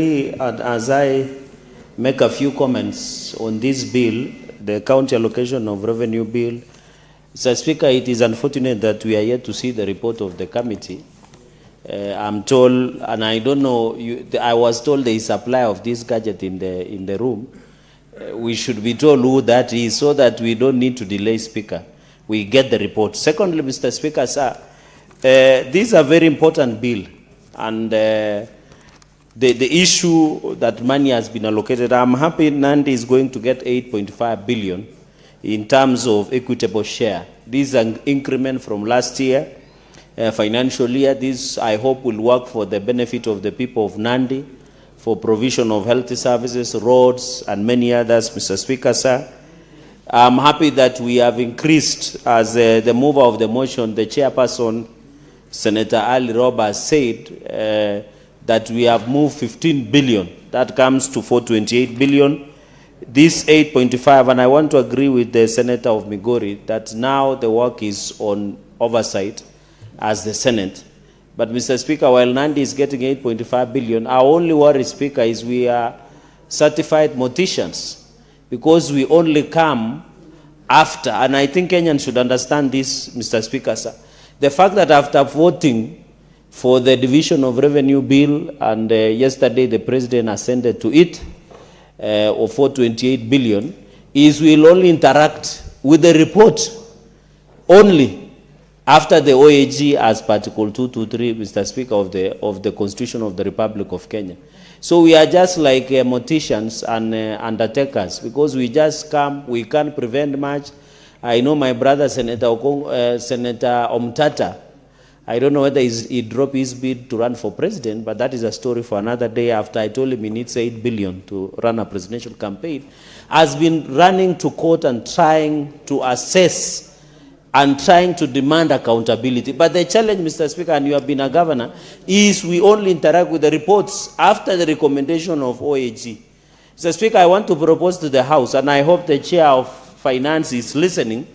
And as I make a few comments on this bill, the county allocation of revenue bill, Mr. Speaker, it is unfortunate that we are yet to see the report of the committee. I'm told, and I don't know, I was told there is supply of this gadget in the room. We should be told who that is so that we don't need to delay, Speaker. We get the report. Secondly, Mr. Speaker, sir, this is a very important bill, and the issue that money has been allocated, I'm happy Nandi is going to get 8.5 billion in terms of equitable share. This is an increment from last year, financial year. This, I hope, will work for the benefit of the people of Nandi, for provision of health services, roads, and many others, Mr. Speaker, sir. I'm happy that we have increased, as the mover of the motion, the chairperson, Senator Ali Roberts, said, that we have moved 15 billion. That comes to 428 billion. This 8.5, and I want to agree with the Senator of Migori that now the work is on oversight as the Senate. But Mr. Speaker, while Nandi is getting 8.5 billion, our only worry, Speaker, is we are certified morticians because we only come after, and I think Kenyans should understand this, Mr. Speaker, sir. The fact that after voting for the division of revenue bill, and yesterday the president ascended to it, of 428 billion, is we'll only interact with the report only after the OAG as Article 223, Mr. Speaker, of the Constitution of the Republic of Kenya. So we are just like morticians and undertakers, because we just come, we can't prevent much. I know my brother, Senator Omtata, I don't know whether he dropped his bid to run for president, but that is a story for another day. After I told him he needs 8 billion to run a presidential campaign, has been running to court and trying to assess and trying to demand accountability. But the challenge, Mr. Speaker, and you have been a governor, is we only interact with the reports after the recommendation of OAG. Mr. Speaker, I want to propose to the House, and I hope the Chair of Finance is listening,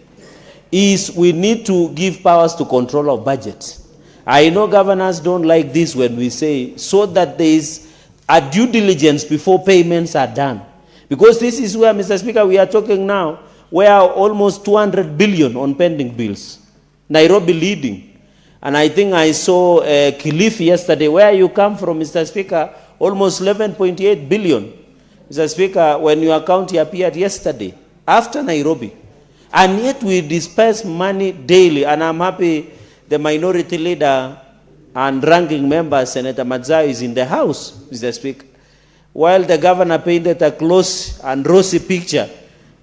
is we need to give powers to control of budget. I know governors don't like this when we say, so that there is a due diligence before payments are done. Because this is where, Mr. Speaker, we are talking now, where almost 200 billion on pending bills. Nairobi leading. And I think I saw Kilifi yesterday, where you come from, Mr. Speaker, almost 11.8 billion. Mr. Speaker, when your county appeared yesterday, after Nairobi. And yet we disperse money daily, and I'm happy the minority leader and ranking member, Senator Madzayo, is in the House, Mr. Speaker. While the governor painted a close and rosy picture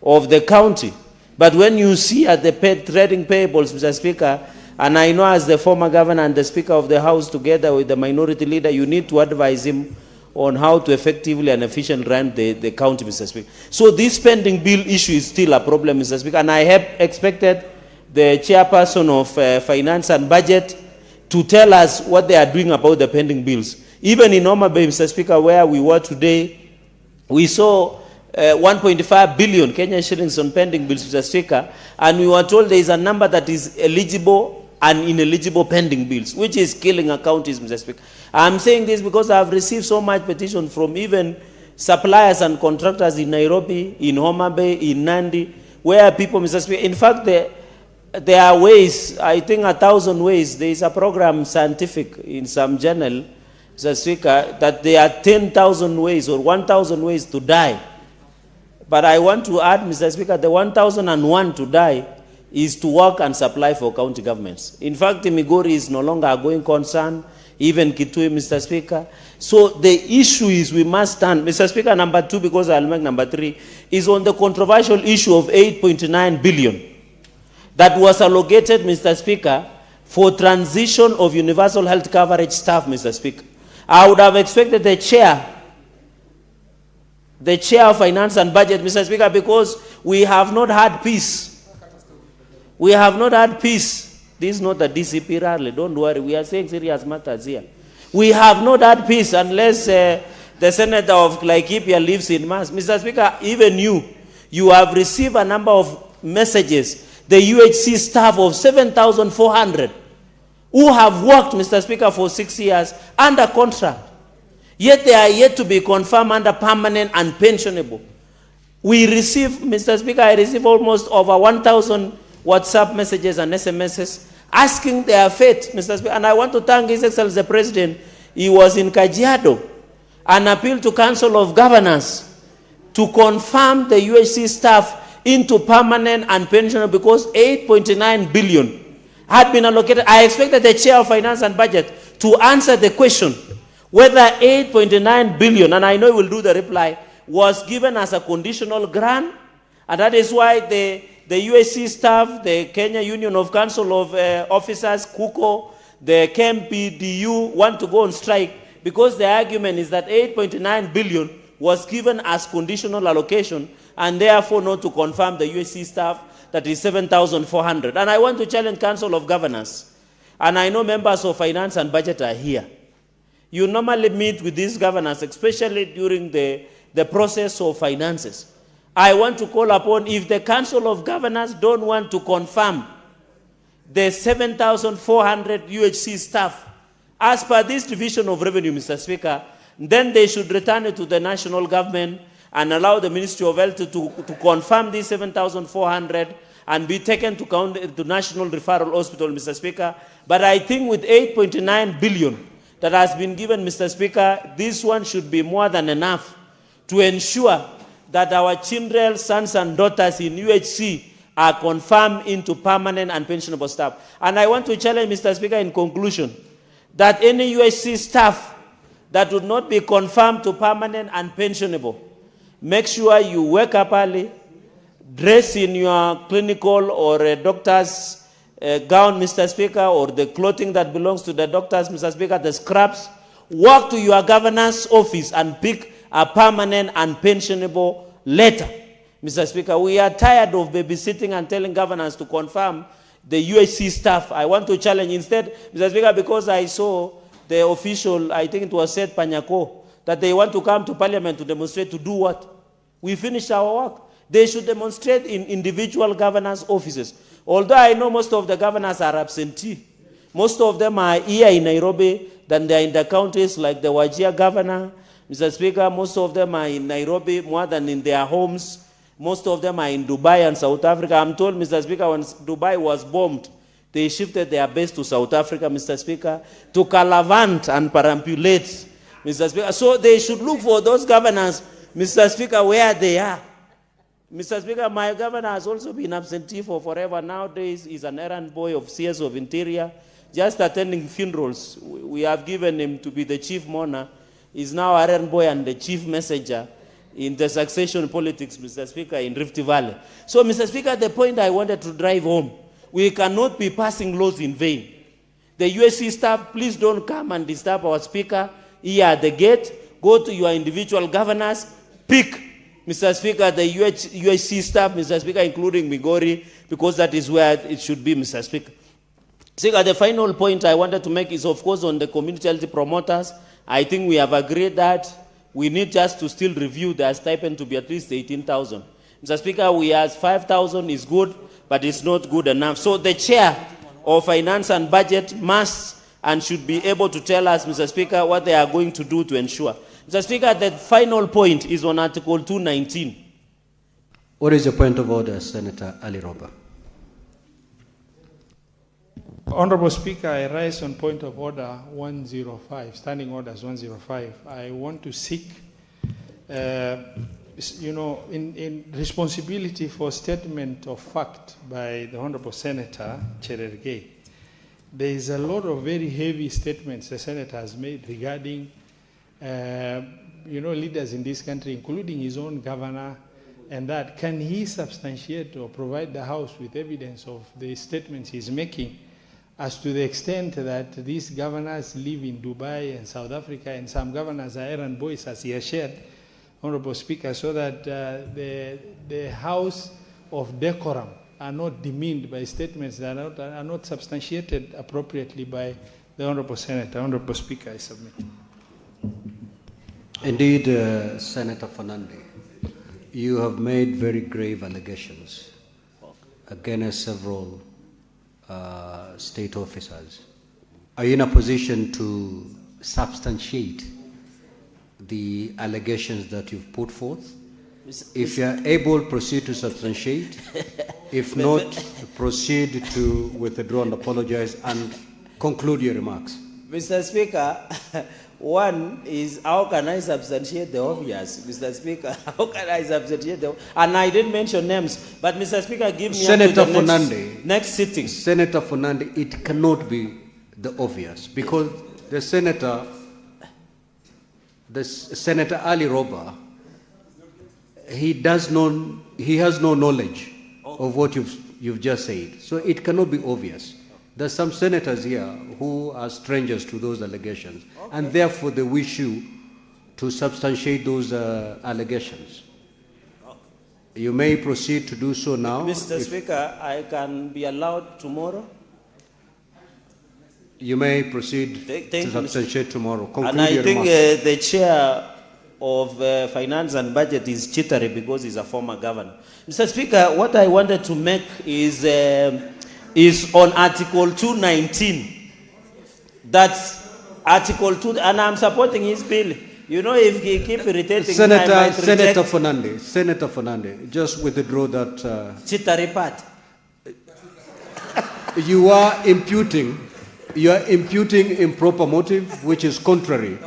of the county. But when you see at the trading payables, Mr. Speaker, and I know as the former governor and the Speaker of the House together with the minority leader, you need to advise him on how to effectively and efficiently run the county, Mr. Speaker. So this pending bill issue is still a problem, Mr. Speaker, and I have expected the chairperson of Finance and Budget to tell us what they are doing about the pending bills. Even in Homa Bay, Mr. Speaker, where we were today, we saw 1.5 billion Kenyan shillings on pending bills, Mr. Speaker, and we were told there is a number that is eligible and ineligible pending bills, which is killing our counties, Mr. Speaker. I'm saying this because I've received so much petition from even suppliers and contractors in Nairobi, in Homa Bay, in Nandi, where people, Mr. Speaker, in fact, there are ways, I think 1,000 ways. There is a program, scientific, in some journal, Mr. Speaker, that there are 10,000 ways or 1,000 ways to die. But I want to add, Mr. Speaker, the 1,001 to die is to work and supply for county governments. In fact, Migori is no longer a going concern, even Kitui, Mr. Speaker. So the issue is we must stand. Mr. Speaker, number 2, because I'll make number 3, is on the controversial issue of 8.9 billion that was allocated, Mr. Speaker, for transition of universal health coverage staff, Mr. Speaker. I would have expected the chair of Finance and Budget, Mr. Speaker, because we have not had peace. We have not had peace. This is not a DCP rally. Don't worry. We are saying serious matters here. We have not had peace unless the senator of Laikipia lives in Mass. Mr. Speaker, even you have received a number of messages. The UHC staff of 7,400 who have worked, Mr. Speaker, for 6 years under contract. Yet they are yet to be confirmed under permanent and pensionable. We receive, Mr. Speaker, I receive almost over 1,000 WhatsApp messages and SMSs asking their fate, Mr. Speaker. And I want to thank His Excellency the President. He was in Kajiado and appealed to Council of Governors to confirm the UHC staff into permanent and pensionable because 8.9 billion had been allocated. I expected the Chair of Finance and Budget to answer the question whether 8.9 billion, and I know he will do the reply, was given as a conditional grant, and that is why the USC staff, the Kenya Union of Council of Officers, KUKO, the KMPDU want to go on strike because the argument is that 8.9 billion was given as conditional allocation and therefore not to confirm the USC staff that is 7,400. And I want to challenge Council of Governors, and I know members of Finance and Budget are here. You normally meet with these governors, especially during the process of finances. I want to call upon, if the Council of Governors don't want to confirm the 7,400 UHC staff, as per this division of revenue, Mr. Speaker, then they should return it to the national government and allow the Ministry of Health to confirm these 7,400 and be taken to National Referral Hospital, Mr. Speaker. But I think with 8.9 billion that has been given, Mr. Speaker, this one should be more than enough to ensure that our children, sons and daughters in UHC are confirmed into permanent and pensionable staff. And I want to challenge, Mr. Speaker, in conclusion, that any UHC staff that would not be confirmed to permanent and pensionable, make sure you wake up early, dress in your clinical or a doctor's gown, Mr. Speaker, or the clothing that belongs to the doctors, Mr. Speaker, the scrubs, walk to your governor's office and pick a permanent and pensionable letter. Mr. Speaker, we are tired of babysitting and telling governors to confirm the UHC staff. I want to challenge instead, Mr. Speaker, because I saw the official, I think it was said Panyako, that they want to come to Parliament to demonstrate to do what? We finished our work. They should demonstrate in individual governors' offices. Although I know most of the governors are absentee. Most of them are here in Nairobi, then they are in the counties like the Wajir governor. Mr. Speaker, most of them are in Nairobi more than in their homes. Most of them are in Dubai and South Africa. I'm told, Mr. Speaker, when Dubai was bombed, they shifted their base to South Africa, Mr. Speaker, to Calavant and perambulate, Mr. Speaker. So they should look for those governors, Mr. Speaker, where they are. Mr. Speaker, my governor has also been absentee for forever. Nowadays, he's an errand boy of CS of Interior, just attending funerals. We have given him to be the chief mourner. He's now an errand boy and the chief messenger in the succession politics, Mr. Speaker, in Rift Valley. So, Mr. Speaker, the point I wanted to drive home, we cannot be passing laws in vain. The USC staff, please don't come and disturb our speaker here at the gate. Go to your individual governors, pick, Mr. Speaker, the UHC staff, Mr. Speaker, including Migori, because that is where it should be, Mr. Speaker. Speaker, the final point I wanted to make is, of course, on the community health promoters. I think we have agreed that we need just to still review their stipend to be at least 18,000. Mr. Speaker, we ask 5,000 is good, but it's not good enough. So the chair of Finance and Budget must and should be able to tell us, Mr. Speaker, what they are going to do to ensure. Mr. Speaker, the final point is on Article 219. What is your point of order, Senator Ali Roba? Honorable Speaker, I rise on point of order 105, Standing Orders 105. I want to seek, in responsibility for statement of fact by the Honorable Senator Cherargei. There is a lot of very heavy statements the Senator has made regarding, leaders in this country, including his own governor, and that. Can he substantiate or provide the House with evidence of the statements he's making as to the extent that these governors live in Dubai and South Africa, and some governors are errand boys, as he has shared, Honorable Speaker, so that the House of decorum are not demeaned by statements that are not substantiated appropriately by the Honorable Senator. Honorable Speaker, I submit. Indeed, Senator Fernandez, you have made very grave allegations against several state officers. Are you in a position to substantiate the allegations that you've put forth? If you are able, proceed to substantiate. If not, proceed to withdraw and apologize and conclude your remarks. Mr. Speaker, one is how can I substantiate the obvious? Mr. Speaker, how can I substantiate the and I didn't mention names, but Mr. Speaker, give me Senator up to the Fernande, next sitting. Senator Fernande, it cannot be the obvious because the Senator Ali Roba, he has no knowledge of what you've just said. So it cannot be obvious. There's some senators here who are strangers to those allegations, and therefore they wish you to substantiate those allegations. You may proceed to do so now. Mr. Speaker, I can be allowed tomorrow. You may proceed to substantiate tomorrow. Conclude and I your think remarks. the chair of Finance and Budget is jittery because he's a former governor. Mr. Speaker, what I wanted to make is on Article 219. That's Article 2, and I'm supporting his bill. You know, if he keeps irritating Senator Fernande, just withdraw that. Jittery part. You are imputing improper motive, which is contrary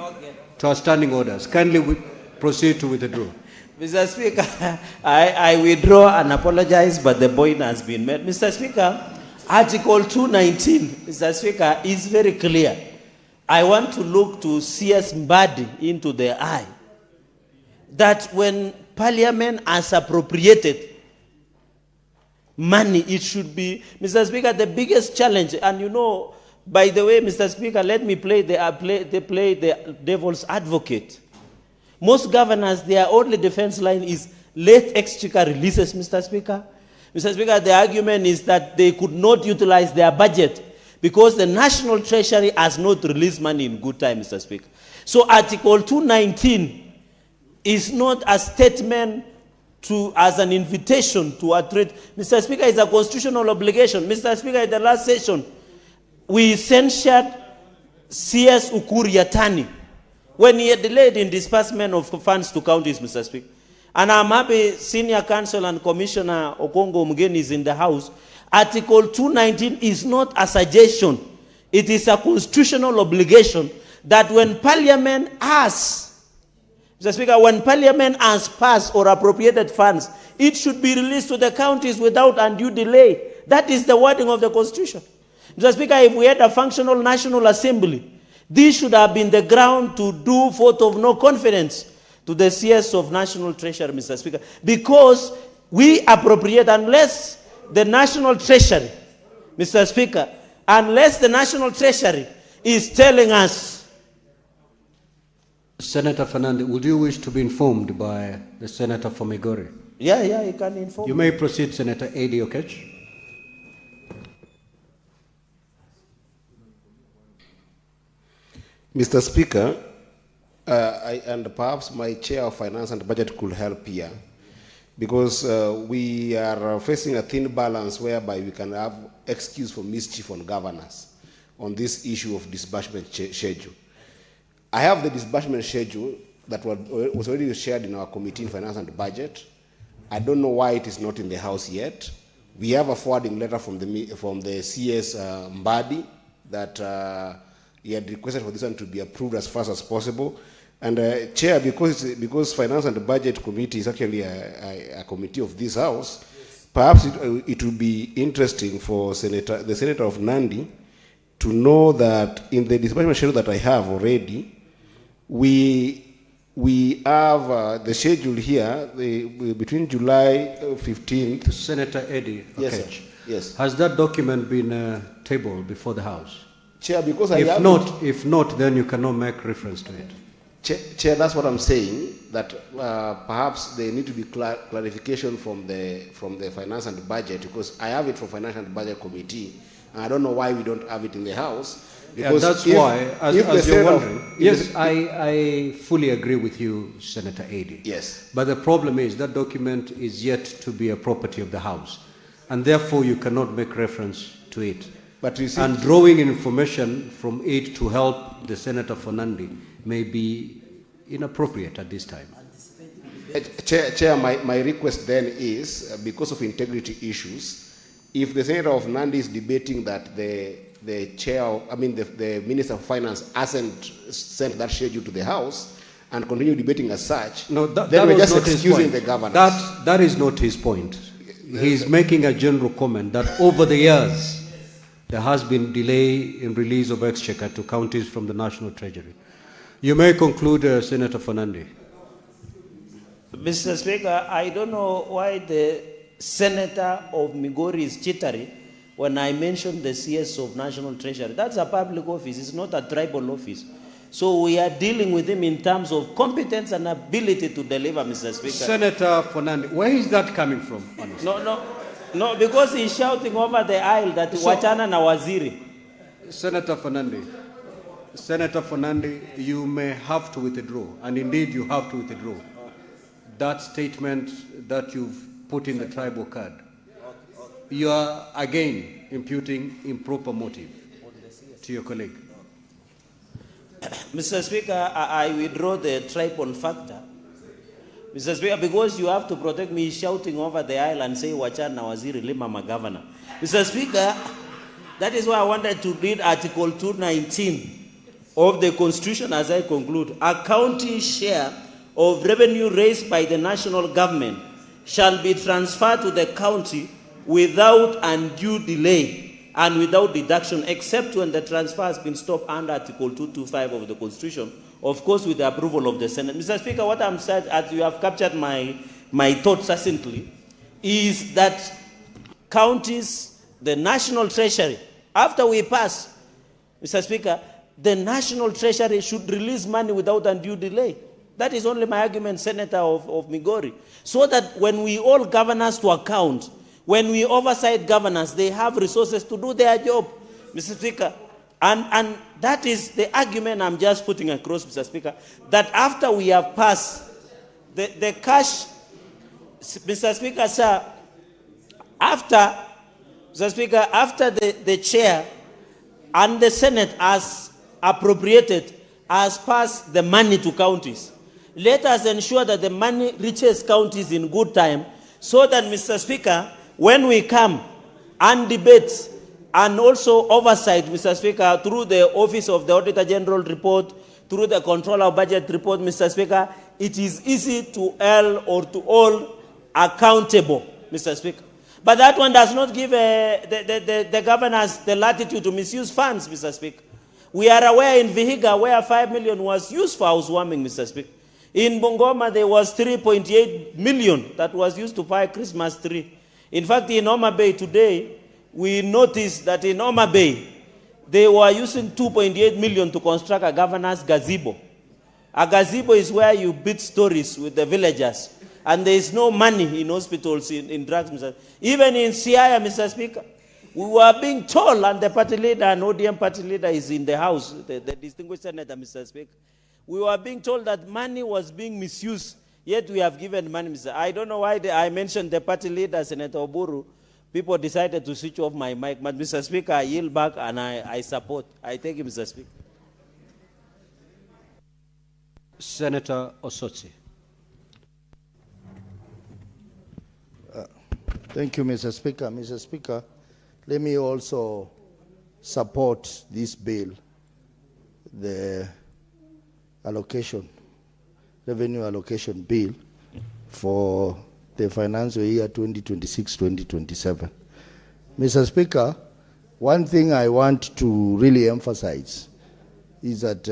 to our standing orders. Kindly proceed to withdraw. Mr. Speaker, I withdraw and apologize, but the point has been made. Mr. Speaker, Article 219, Mr. Speaker, is very clear. I want to look to CS Mbadi into the eye. That when Parliament has appropriated money, it should be, Mr. Speaker, the biggest challenge. And you know, by the way, Mr. Speaker, let me play the devil's advocate. Most governors, their only defense line is late exchequer releases, Mr. Speaker. Mr. Speaker, the argument is that they could not utilize their budget because the National Treasury has not released money in good time, Mr. Speaker. So Article 219 is not a statement as an invitation to a trade. Mr. Speaker, it's a constitutional obligation. Mr. Speaker, in the last session, we censured CS Ukur Yatani when he had delayed in disbursement of funds to counties, Mr. Speaker. And I'm happy Senior Counsel and Commissioner Okongo Mugeni is in the House. Article 219 is not a suggestion. It is a constitutional obligation that when Parliament has, Mr. Speaker, when Parliament has passed or appropriated funds, it should be released to the counties without undue delay. That is the wording of the Constitution. Mr. Speaker, if we had a functional National Assembly, this should have been the ground to do vote of no confidence to the CS of National Treasury, Mr. Speaker, because we appropriate unless the National Treasury, Mr. Speaker, unless the National Treasury is telling us. Senator Fernande, would you wish to be informed by the Senator from Migori? Yeah, you can inform. You may proceed, Senator Adi Okech. Mr. Speaker, and perhaps my chair of Finance and Budget could help here, because we are facing a thin balance whereby we can have excuse for mischief on governors on this issue of disbursement schedule. I have the disbursement schedule that was already shared in our committee in Finance and Budget. I don't know why it is not in the House yet. We have a forwarding letter from the CS Mbadi that he had requested for this one to be approved as fast as possible. And Chair, because Finance and Budget Committee is actually a committee of this House, perhaps it would be interesting for the Senator of Nandi to know that in the disbursement schedule that I have already, we have the schedule here between July 15th. Senator Eddie, yes, okay. Sir. Yes. Has that document been tabled before the House? Chair, because if not, then you cannot make reference to it. Chair, that's what I'm saying, that perhaps there need to be clarification from the Finance and Budget, because I have it for Finance and Budget Committee, and I don't know why we don't have it in the House. Because that's why, as you're wondering, yes, I fully agree with you, Senator Adi. Yes. But the problem is that document is yet to be a property of the House, and therefore you cannot make reference to it. But you see, and drawing information from it to help the Senator Fernande may be inappropriate at this time. Chair, my request then is, because of integrity issues, if the Senator of Nandi is debating that the chair, the Minister of Finance hasn't sent that schedule to the House and continue debating as such, then we're just excusing the governors. That is not his point. He's making a general comment that over the years, there has been delay in release of exchequer to counties from the National Treasury. You may conclude, Senator Fernandi. Mr. Speaker, I don't know why the Senator of Migori is jittery when I mentioned the CS of National Treasury. That's a public office, it's not a tribal office. So we are dealing with him in terms of competence and ability to deliver, Mr. Speaker. Senator Fernandi, where is that coming from, honestly? No, because he's shouting over the aisle that wachana na waziri. Senator Fernandi, you may have to withdraw, and indeed you have to withdraw that statement that you've put in the tribal card. You are again imputing improper motive to your colleague. Mr. Speaker, I withdraw the tribal factor. Mr. Speaker, because you have to protect me shouting over the aisle and say, wachana waziri lima magavana. Mr. Speaker, that is why I wanted to read Article 219 of the Constitution as I conclude. A county share of revenue raised by the national government shall be transferred to the county without undue delay and without deduction, except when the transfer has been stopped under Article 225 of the Constitution, of course with the approval of the Senate. Mr. Speaker, what I'm saying, as you have captured my thoughts succinctly, is that counties, the National Treasury, after we pass, Mr. Speaker, the National Treasury should release money without undue delay. That is only my argument, Senator of Migori. So that when we hold governors to account, when we oversight governors, they have resources to do their job, Mr. Speaker. And that is the argument I'm just putting across, Mr. Speaker, that after we have passed the cash, Mr. Speaker, sir, after, Mr. Speaker, after the chair and the Senate has appropriated, has passed the money to counties, let us ensure that the money reaches counties in good time so that, Mr. Speaker, when we come and debate and also oversight, Mr. Speaker, through the Office of the Auditor General report, through the Controller of Budget report, Mr. Speaker, it is easy to hold accountable, Mr. Speaker. But that one does not give the governors the latitude to misuse funds, Mr. Speaker. We are aware in Vihiga where 5 million was used for housewarming, Mr. Speaker. In Bungoma, there was 3.8 million that was used to buy a Christmas tree. In fact, in Homa Bay today, we noticed that in Homa Bay, they were using 2.8 million to construct a governor's gazebo. A gazebo is where you beat stories with the villagers. And there is no money in hospitals, in drugs, Mr. Even in Siaya, Mr. Speaker, we were being told, and the party leader, and ODM party leader is in the House, the distinguished Senator, Mr. Speaker. We were being told that money was being misused, yet we have given money, Mr. I don't know why I mentioned the party leader, Senator Oburu. People decided to switch off my mic. But, Mr. Speaker, I yield back and I support. I thank you, Mr. Speaker. Senator Osotsi. Thank you, Mr. Speaker. Mr. Speaker, let me also support this bill, the revenue allocation bill for the financial year 2026-2027. Mr. Speaker, one thing I want to really emphasize is that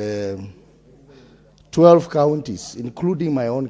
12 counties, including my own county,